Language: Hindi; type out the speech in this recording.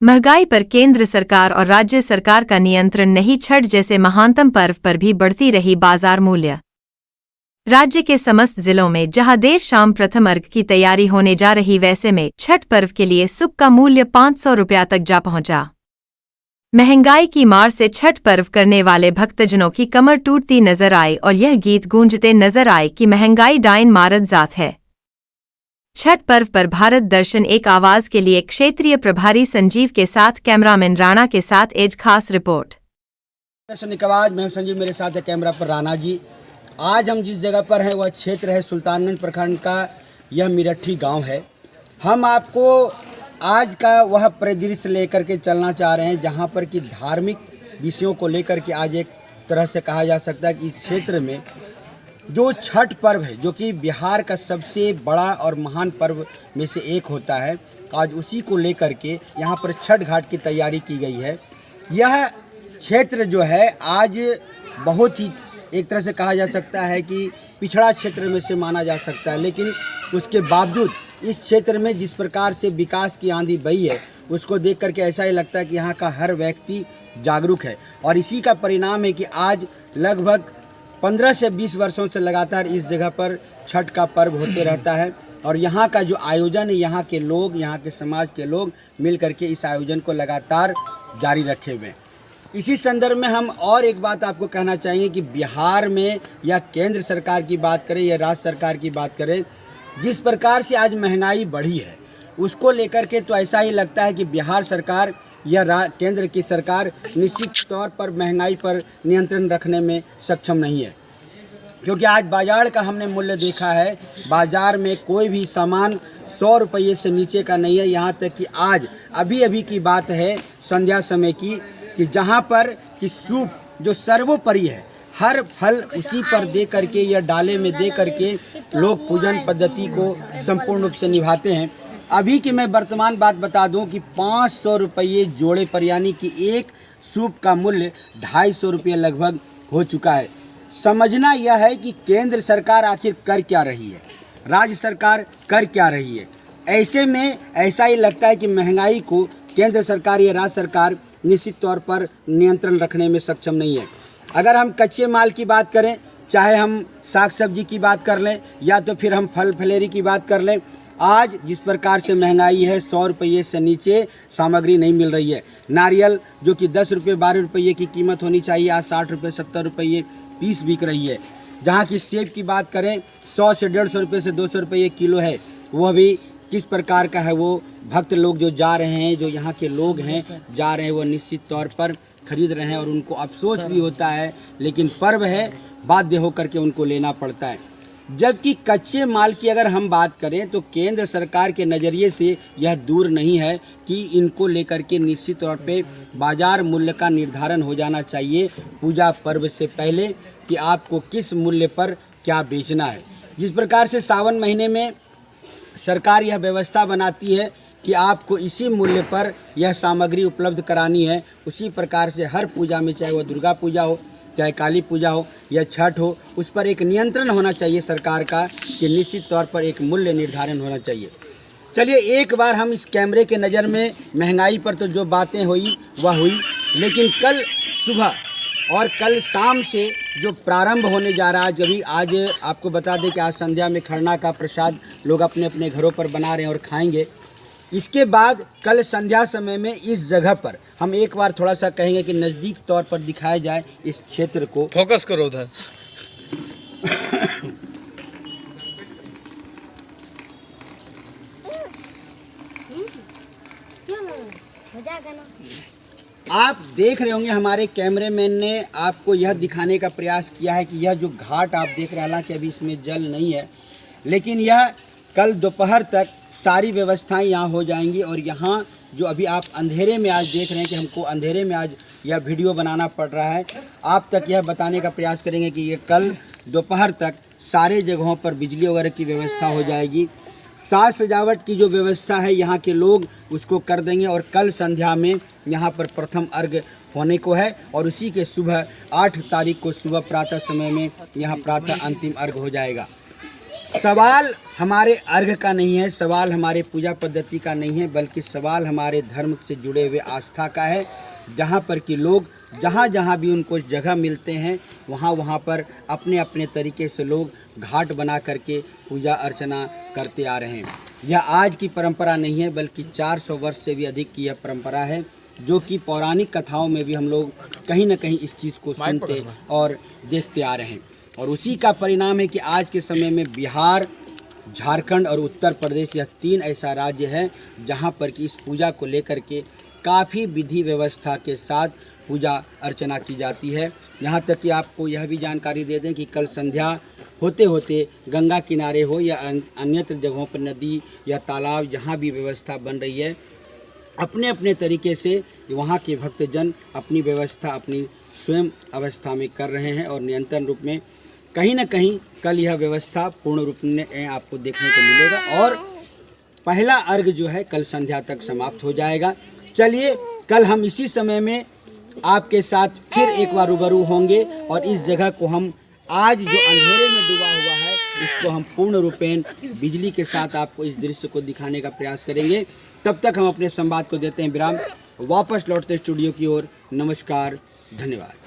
महंगाई पर केंद्र सरकार और राज्य सरकार का नियंत्रण नहीं, छठ जैसे महानतम पर्व पर भी बढ़ती रही बाजार मूल्य। राज्य के समस्त जिलों में जहां देर शाम प्रथम अर्घ की तैयारी होने जा रही, वैसे में छठ पर्व के लिए सुप का मूल्य 500 रुपया तक जा पहुंचा। महंगाई की मार से छठ पर्व करने वाले भक्तजनों की कमर टूटती नजर आई और यह गीत गूंजते नजर आए कि महंगाई डाइन मारत जात है। छठ पर्व पर भारत दर्शन एक आवाज के लिए क्षेत्रीय प्रभारी संजीव के साथ कैमरामैन राणा के साथ एक खास रिपोर्ट। दर्शन एक आवाज, मैं संजीव, मेरे साथ है कैमरा पर राणा जी। आज हम जिस जगह पर हैं वह क्षेत्र है सुल्तानगंज प्रखंड का, यह मिरठी गांव है। हम आपको आज का वह परिदृश्य लेकर के चलना चाह रहे हैं जहां पर कि धार्मिक विषयों को लेकर के आज एक तरह से कहा जा सकता है कि इस क्षेत्र में जो छठ पर्व है, जो कि बिहार का सबसे बड़ा और महान पर्व में से एक होता है, आज उसी को लेकर के यहाँ पर छठ घाट की तैयारी की गई है। यह क्षेत्र जो है आज बहुत ही एक तरह से कहा जा सकता है कि पिछड़ा क्षेत्र में से माना जा सकता है, लेकिन उसके बावजूद इस क्षेत्र में जिस प्रकार से विकास की आंधी बही है उसको देख करके ऐसा ही लगता है कि यहाँ का हर व्यक्ति जागरूक है। और इसी का परिणाम है कि आज लगभग 15 से 20 वर्षों से लगातार इस जगह पर छठ का पर्व होते रहता है और यहाँ का जो आयोजन है, यहाँ के लोग, यहाँ के समाज के लोग मिल करके इस आयोजन को लगातार जारी रखे हुए हैं। इसी संदर्भ में हम और एक बात आपको कहना चाहेंगे कि बिहार में या केंद्र सरकार की बात करें या राज्य सरकार की बात करें, जिस प्रकार से आज महंगाई बढ़ी है उसको लेकर के तो ऐसा ही लगता है कि बिहार सरकार या केंद्र की सरकार निश्चित तौर पर महंगाई पर नियंत्रण रखने में सक्षम नहीं है। क्योंकि आज बाजार का हमने मूल्य देखा है, बाजार में कोई भी सामान 100 रुपये से नीचे का नहीं है। यहाँ तक कि आज अभी की बात है संध्या समय की कि जहाँ पर कि सूप जो सर्वोपरि है, हर फल उसी पर दे करके या डाले में दे करके लोग पूजन पद्धति को संपूर्ण रूप से निभाते हैं। अभी की मैं वर्तमान बात बता दूं कि 500 रुपये जोड़े पर, यानी कि एक सूप का मूल्य 250 रुपये लगभग हो चुका है। समझना यह है कि केंद्र सरकार आखिर कर क्या रही है, राज्य सरकार कर क्या रही है। ऐसे में ऐसा ही लगता है कि महंगाई को केंद्र सरकार या राज्य सरकार निश्चित तौर पर नियंत्रण रखने में सक्षम नहीं है। अगर हम कच्चे माल की बात करें, चाहे हम साग सब्जी की बात कर लें या तो फिर हम फल फलेरी की बात कर लें, आज जिस प्रकार से महंगाई है 100 रुपये से नीचे सामग्री नहीं मिल रही है। नारियल जो कि 10 रुपये 12 रुपये की कीमत होनी चाहिए, आज 60 रुपये 70 रुपये पीस बिक रही है। जहाँ की सेब की बात करें 100 से 150 रुपये से 200 रुपये किलो है। वह भी किस प्रकार का है, वो भक्त लोग जो जा रहे हैं, जो यहाँ के लोग हैं जा रहे हैं, वो निश्चित तौर पर खरीद रहे हैं और उनको अफसोस भी होता है, लेकिन पर्व है, बाध्य होकर के उनको लेना पड़ता है। जबकि कच्चे माल की अगर हम बात करें तो केंद्र सरकार के नज़रिए से यह दूर नहीं है कि इनको लेकर के निश्चित तौर पे बाजार मूल्य का निर्धारण हो जाना चाहिए पूजा पर्व से पहले कि आपको किस मूल्य पर क्या बेचना है। जिस प्रकार से सावन महीने में सरकार यह व्यवस्था बनाती है कि आपको इसी मूल्य पर यह सामग्री उपलब्ध करानी है, उसी प्रकार से हर पूजा में, चाहे वह दुर्गा पूजा हो, चाहे काली पूजा हो या छठ हो, उस पर एक नियंत्रण होना चाहिए सरकार का कि निश्चित तौर पर एक मूल्य निर्धारण होना चाहिए। चलिए एक बार हम इस कैमरे के नज़र में महंगाई पर तो जो बातें हुई वह हुई, लेकिन कल सुबह और कल शाम से जो प्रारंभ होने जा रहा है, आज आपको बता दें कि आज संध्या में खरना का प्रसाद लोग अपने अपने घरों पर बना रहे हैं और खाएंगे। इसके बाद कल संध्या समय में इस जगह पर हम एक बार थोड़ा सा कहेंगे कि नज़दीक तौर पर दिखाया जाए इस क्षेत्र को। फोकस करो उधर। आप देख रहे होंगे हमारे कैमरेमैन ने आपको यह दिखाने का प्रयास किया है कि यह जो घाट आप देख रहे हैं, हालांकि अभी इसमें जल नहीं है, लेकिन यह कल दोपहर तक सारी व्यवस्थाएं यहाँ हो जाएंगी। और यहाँ जो अभी आप अंधेरे में आज देख रहे हैं कि हमको अंधेरे में आज यह वीडियो बनाना पड़ रहा है, आप तक यह बताने का प्रयास करेंगे कि ये कल दोपहर तक सारे जगहों पर बिजली वगैरह की व्यवस्था हो जाएगी। साज सजावट की जो व्यवस्था है यहाँ के लोग उसको कर देंगे और कल संध्या में यहाँ पर प्रथम अर्घ होने को है और उसी के सुबह 8 तारीख को सुबह प्रातः समय में यहाँ प्रातः अंतिम अर्घ हो जाएगा। सवाल हमारे अर्घ का नहीं है, सवाल हमारे पूजा पद्धति का नहीं है, बल्कि सवाल हमारे धर्म से जुड़े हुए आस्था का है। जहाँ पर कि लोग जहाँ जहाँ भी उनको जगह मिलते हैं वहाँ पर अपने अपने तरीके से लोग घाट बना करके पूजा अर्चना करते आ रहे हैं। यह आज की परंपरा नहीं है, बल्कि 400 वर्ष से भी अधिक की यह परंपरा है, जो कि पौराणिक कथाओं में भी हम लोग कहीं ना कहीं इस चीज़ को सुनते और देखते आ रहे हैं। और उसी का परिणाम है कि आज के समय में बिहार, झारखंड और उत्तर प्रदेश, यह 3 ऐसा राज्य है जहां पर कि इस पूजा को लेकर के काफ़ी विधि व्यवस्था के साथ पूजा अर्चना की जाती है। यहाँ तक कि आपको यह भी जानकारी दे दें कि कल संध्या होते होते गंगा किनारे हो या अन्यत्र जगहों पर नदी या तालाब, जहाँ भी व्यवस्था बन रही है, अपने अपने तरीके से वहाँ के भक्तजन अपनी व्यवस्था अपनी स्वयं अवस्था में कर रहे हैं। और निरंतर रूप में कहीं ना कहीं कल यह व्यवस्था पूर्ण रूप में आपको देखने को मिलेगा और पहला अर्घ जो है कल संध्या तक समाप्त हो जाएगा। चलिए कल हम इसी समय में आपके साथ फिर एक बार रूबरू होंगे और इस जगह को हम आज जो अंधेरे में डूबा हुआ है इसको हम पूर्ण रूपेण बिजली के साथ आपको इस दृश्य को दिखाने का प्रयास करेंगे। तब तक हम अपने संवाद को देते हैं विराम, वापस लौटते स्टूडियो की ओर। नमस्कार, धन्यवाद।